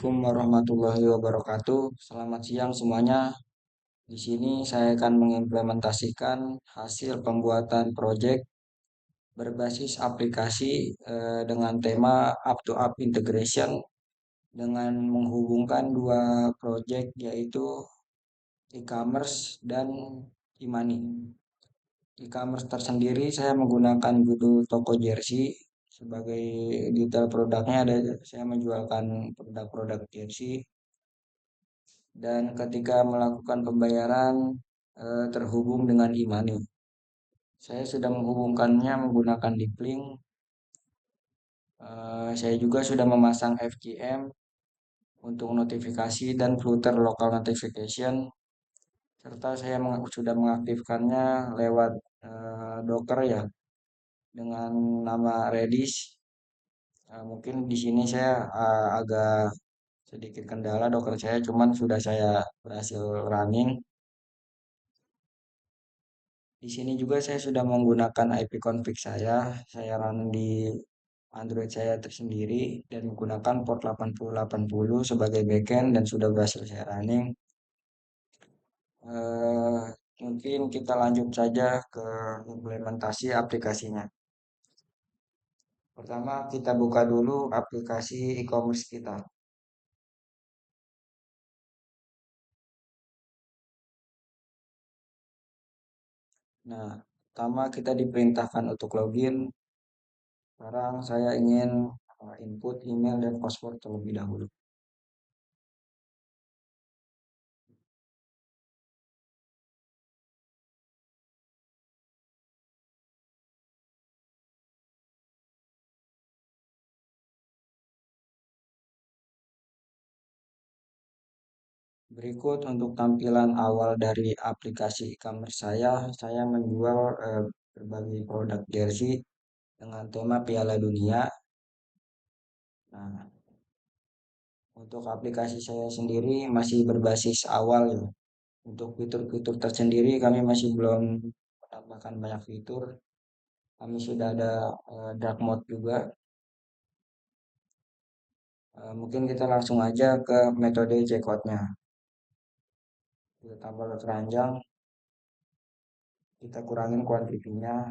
Assalamualaikum warahmatullahi wabarakatuh. Selamat siang semuanya. Di sini saya akan mengimplementasikan hasil pembuatan proyek berbasis aplikasi dengan tema up to up integration dengan menghubungkan dua proyek yaitu e-commerce dan e-money. E-commerce tersendiri saya menggunakan judul toko jersey sebagai detail produknya ada saya menjualkan produk-produk jersey dan ketika melakukan pembayaran terhubung dengan e-money. Saya sudah menghubungkannya menggunakan deep link. Saya juga sudah memasang FGM untuk notifikasi dan filter local notification serta saya sudah mengaktifkannya lewat Docker ya dengan nama Redis. Mungkin di sini saya agak sedikit kendala Docker saya cuman sudah saya berhasil running. Di sini juga saya sudah menggunakan IP config saya run di Android saya tersendiri dan menggunakan port 8080 sebagai backend dan sudah berhasil saya running. Eh, Mungkin kita lanjut saja ke implementasi aplikasinya. Pertama kita buka dulu aplikasi e-commerce kita. Nah, pertama kita diperintahkan untuk login. Sekarang saya ingin input email dan password terlebih dahulu. Berikut untuk tampilan awal dari aplikasi e-commerce saya menjual berbagai produk jersey dengan tema Piala Dunia. Nah, untuk aplikasi saya sendiri masih berbasis awal ya. Untuk fitur-fitur tersendiri kami masih belum menambahkan banyak fitur. Kami sudah ada dark mode juga. Mungkin kita langsung aja ke metode checkout-nya. Kita tambah keranjang, kita kurangin kuantitinya,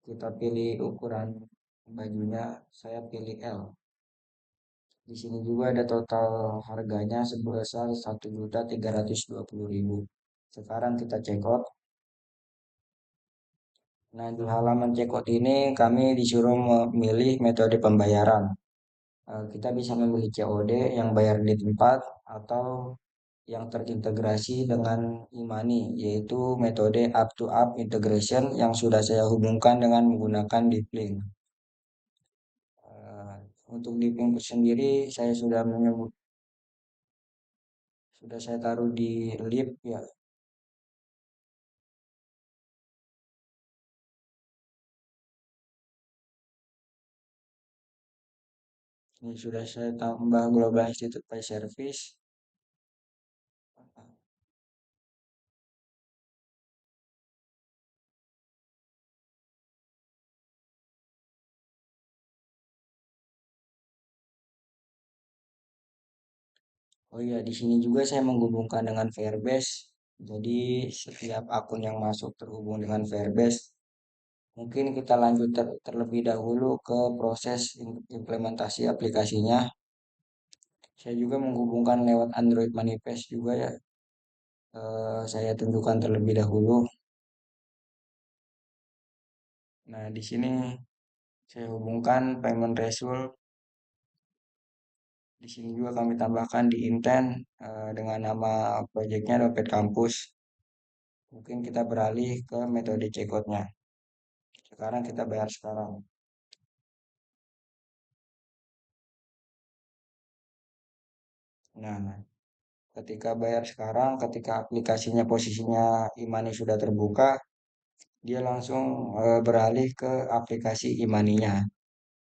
kita pilih ukuran bajunya, saya pilih L. Di sini juga ada total harganya sebesar 1.320.000. Sekarang kita checkout. Nah, di halaman checkout ini kami disuruh memilih metode pembayaran. Kita bisa memilih COD yang bayar di tempat atau yang terintegrasi dengan e-money, yaitu metode up to up integration yang sudah saya hubungkan dengan menggunakan deep link. Untuk deep link sendiri saya sudah saya taruh di lib ya. Ini sudah saya tambah Global Institute by Service. Oh iya, di sini juga saya menghubungkan dengan Firebase. Jadi setiap akun yang masuk terhubung dengan Firebase. Mungkin kita lanjut terlebih dahulu ke proses implementasi aplikasinya. Saya juga menghubungkan lewat Android Manifest juga ya. Saya tunjukkan terlebih dahulu. Nah, di sini saya hubungkan payment result. Di sini juga kami tambahkan di intent dengan nama proyeknya Dompet Kampus. Mungkin kita beralih ke metode checkout-nya. Sekarang kita bayar sekarang. Nah, ketika bayar sekarang, ketika aplikasinya posisinya e-money sudah terbuka, dia langsung beralih ke aplikasi e-money-nya.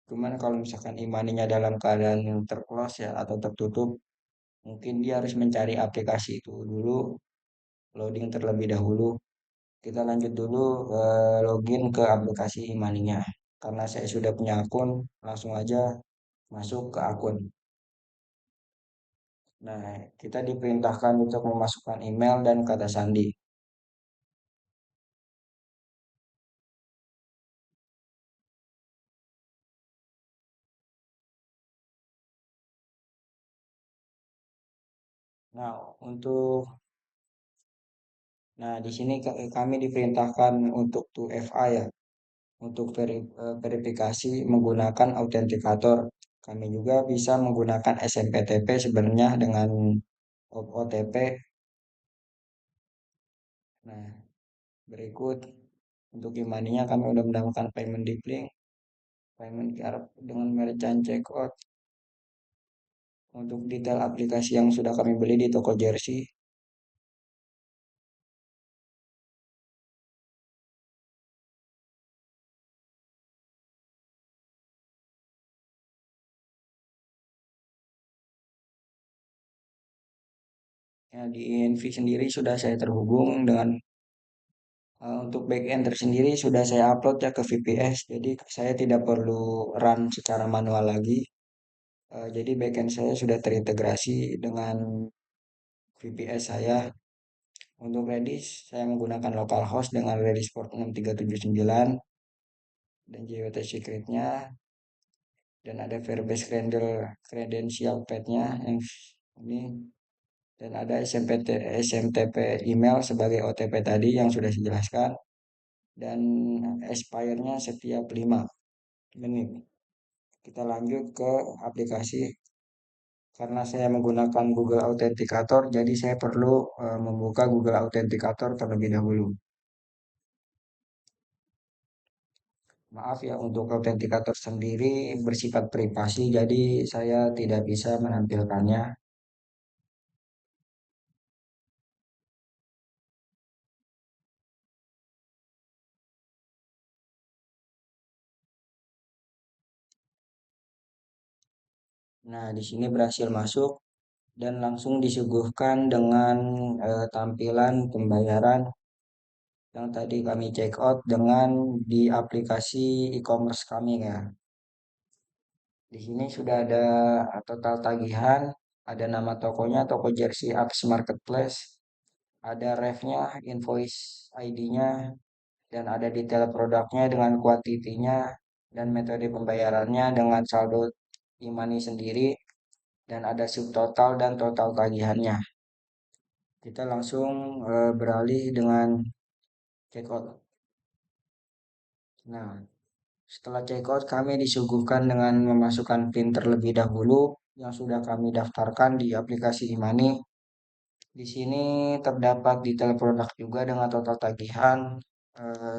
Cuman kalau misalkan e-money-nya dalam keadaan terclose ya atau tertutup, mungkin dia harus mencari aplikasi itu dulu, loading terlebih dahulu. Kita lanjut dulu login ke aplikasi e-money-nya. Karena saya sudah punya akun, langsung aja masuk ke akun. Nah, kita diperintahkan untuk memasukkan email dan kata sandi. Nah, di sini kami diperintahkan untuk 2FA ya, untuk verifikasi menggunakan autentikator. Kami juga bisa menggunakan SMPTP sebenarnya dengan OTP. Nah, berikut untuk e-money-nya kami sudah mendapatkan payment deep link, payment QR dengan merchant checkout. Untuk detail aplikasi yang sudah kami beli di toko jersey. Ya, di INV sendiri sudah saya terhubung dengan untuk backend tersendiri sudah saya upload ya ke VPS. Jadi saya tidak perlu run secara manual lagi. Jadi backend saya sudah terintegrasi dengan VPS saya. Untuk Redis saya menggunakan localhost dengan Redis port 6379 dan JWT secretnya dan ada Firebase credential path-nya yang ini dan ada SMTP email sebagai OTP tadi yang sudah saya jelaskan dan expire-nya setiap 5 menit. Kita lanjut ke aplikasi karena saya menggunakan Google Authenticator jadi saya perlu membuka Google Authenticator terlebih dahulu. Maaf ya untuk Authenticator sendiri bersifat privasi jadi saya tidak bisa menampilkannya. Nah, di sini berhasil masuk dan langsung disuguhkan dengan tampilan pembayaran yang tadi kami check out dengan di aplikasi e-commerce kami ya. Di sini sudah ada total tagihan, ada nama tokonya, toko Jersey Apps Marketplace, ada ref-nya, invoice ID-nya, dan ada detail produknya dengan kuantitinya, dan metode pembayarannya dengan saldo e-money sendiri, dan ada subtotal dan total tagihannya. Kita langsung beralih dengan checkout. Nah, setelah checkout kami disuguhkan dengan memasukkan PIN terlebih dahulu yang sudah kami daftarkan di aplikasi e-money. Di sini terdapat detail produk juga dengan total tagihan.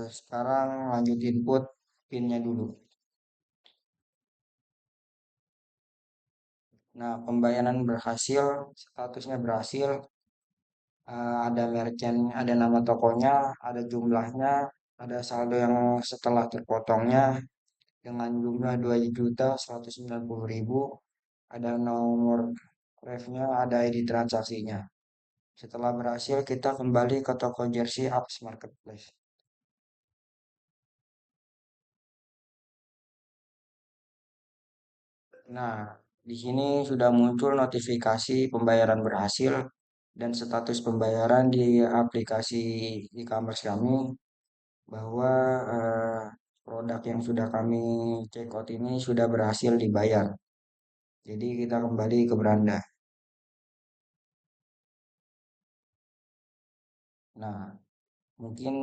Sekarang lanjut input PIN-nya dulu. Nah, pembayaran berhasil, statusnya berhasil. Ada merchant, ada nama tokonya, ada jumlahnya, ada saldo yang setelah terpotongnya dengan jumlah 2.190.000, ada nomor ref-nya, ada ID transaksinya. Setelah berhasil, kita kembali ke toko Jersey Apps Marketplace. Nah, di sini sudah muncul notifikasi pembayaran berhasil dan status pembayaran di aplikasi e-commerce kami bahwa eh, produk yang sudah kami check out ini sudah berhasil dibayar. Jadi kita kembali ke beranda. Nah, mungkin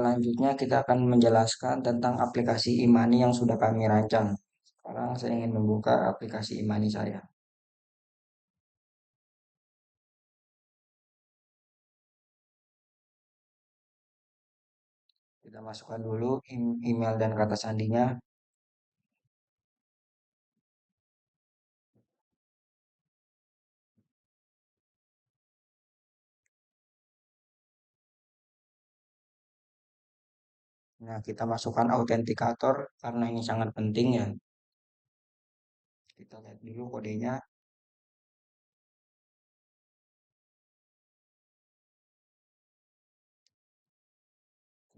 lanjutnya kita akan menjelaskan tentang aplikasi e-money yang sudah kami rancang. Sekarang saya ingin membuka aplikasi e-money saya. Kita masukkan dulu email dan kata sandinya. Nah, kita masukkan autentikator karena ini sangat penting ya. Kita lihat dulu kodenya.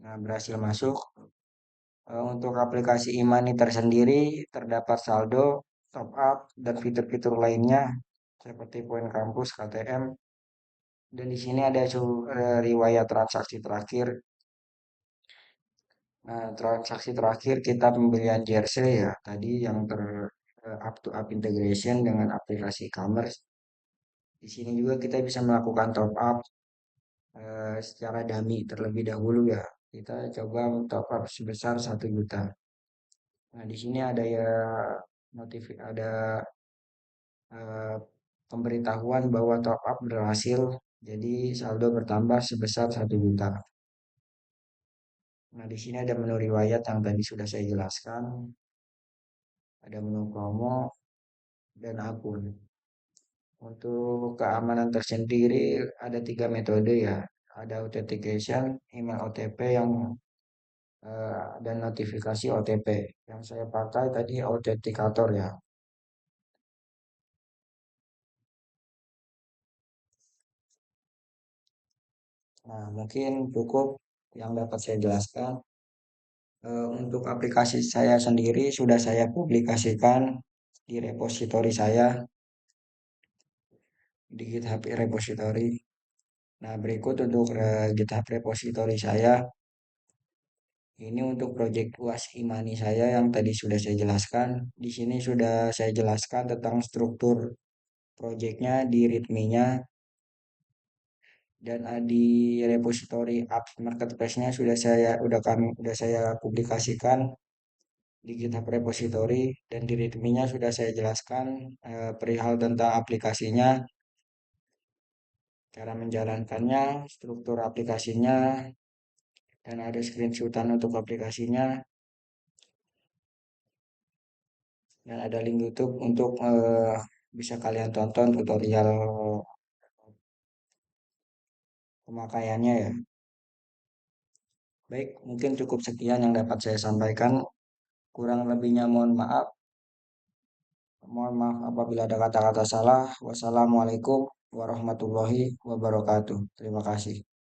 Nah, berhasil masuk. Untuk aplikasi e-money tersendiri terdapat saldo, top up, dan fitur-fitur lainnya. seperti poin kampus, KTM, dan di sini ada riwayat transaksi terakhir. Nah, transaksi terakhir kita pembelian jersey ya, tadi yang up to up integration dengan aplikasi e-commerce. Di sini juga kita bisa melakukan top up secara dummy terlebih dahulu ya. Kita coba top up sebesar 1 juta. Nah, di sini ada ya ada eh, pemberitahuan bahwa top up berhasil. Jadi saldo bertambah sebesar 1 juta. Nah, di sini ada menu riwayat yang tadi sudah saya jelaskan, ada menu promo dan akun. Untuk keamanan tersendiri ada 3 metode ya. Ada authentication, email OTP dan notifikasi OTP. Yang saya pakai tadi autentikator ya. Nah, mungkin cukup yang dapat saya jelaskan. Untuk aplikasi saya sendiri sudah saya publikasikan di repositori saya di GitHub repository. Nah, berikut untuk GitHub repository saya. Ini untuk project UAS Imani saya yang tadi sudah saya jelaskan. Di sini sudah saya jelaskan tentang struktur projectnya di readme-nya dan di repository apps marketplace-nya sudah saya publikasikan di GitHub repository dan di readme-nya sudah saya jelaskan perihal tentang aplikasinya, cara menjalankannya, struktur aplikasinya, dan ada screenshotan untuk aplikasinya, dan ada link YouTube untuk bisa kalian tonton tutorial pemakaiannya ya. Baik, mungkin cukup sekian yang dapat saya sampaikan. Kurang lebihnya mohon maaf. Mohon maaf apabila ada kata-kata salah. Wassalamualaikum warahmatullahi wabarakatuh. Terima kasih.